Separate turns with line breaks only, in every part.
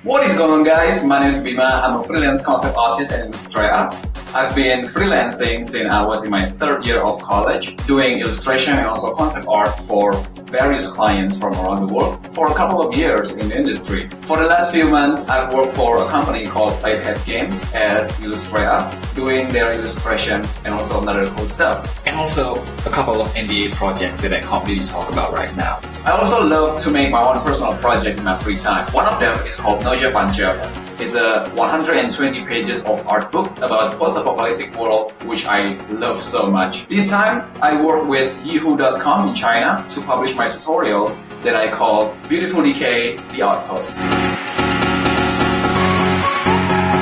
What is going on, guys? My name is Bima. I'm a freelance concept artist and illustrator. I've been freelancing since I was in my third year of college, doing illustration and also concept art for various clients from around the world for a couple of years in the industry. For the last few months, I've worked for a company called Playhead Games as illustrator, doing their illustrations and also another cool stuff.
And also a couple of NDA projects that I can't really talk about right now.
I also love to make my own personal project in my free time. One of them is called了解原创概念设计. It's a 120 pages of art book about post-apocalyptic world, which I love so much. This time, I work with Yihu.com in China to publish my tutorials that I call Beautiful Decay, the Outpost.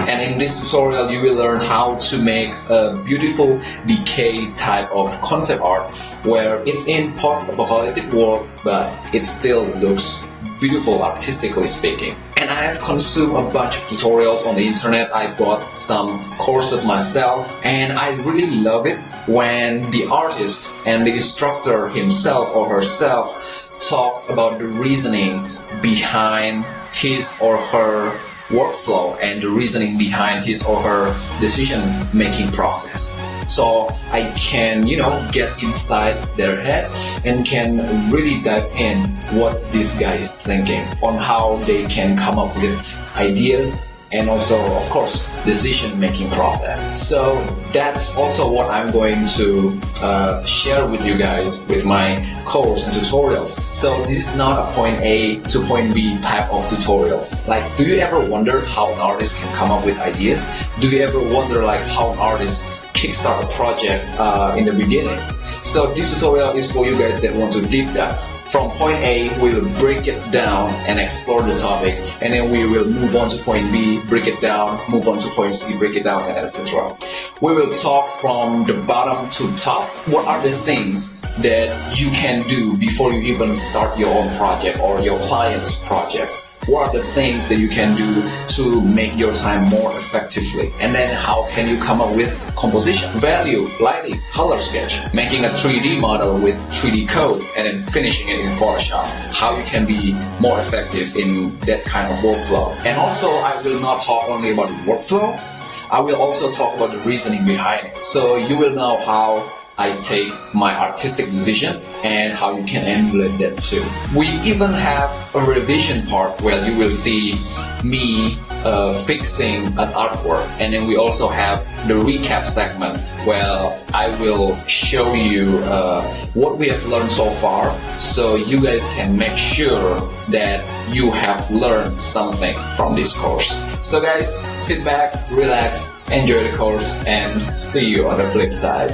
And in this tutorial, you will learn how to make a beautiful decay type of concept art where it's in post-apocalyptic world, but it still looks beautiful artistically speaking. And I have consumed a bunch of tutorials on the internet. I bought some courses myself, and I really love it when the artist and the instructor himself or herself talk about the reasoning behind his or her workflow and the reasoning behind his or her decision-making process. So I can, get inside their head and can really dive in what this guy is thinking on how they can come up with ideas and also, of course, decision-making process. So that's also what I'm going to share with you guys with my course and tutorials. So this is not a point A to point B type of tutorials. Like, do you ever wonder how an artist can come up with ideas? Do you ever wonder how an artist kickstart a project in the beginning? So this tutorial is for you guys that want to deep dive. From point A, we will break it down and explore the topic, and then we will move on to point B, break it down, move on to point C, break it down, and etc. We will talk from the bottom to top. What are the things that you can do before you even start your own project or your client's project? What are the things that you can do to make your time more effectively? And then how can you come up with composition, value, lighting, color sketch, making a 3D model with 3D code, and then finishing it in Photoshop? How you can be more effective in that kind of workflow. And also, I will not talk only about the workflow, I will also talk about the reasoning behind it. So you will know how I take my artistic decision and how you can emulate that too. We even have a revision part where you will see me fixing an artwork, and then we also have the recap segment where I will show you what we have learned so far, so you guys can make sure that you have learned something from this course. So guys, sit back, relax, enjoy the course, and see you on the flip side.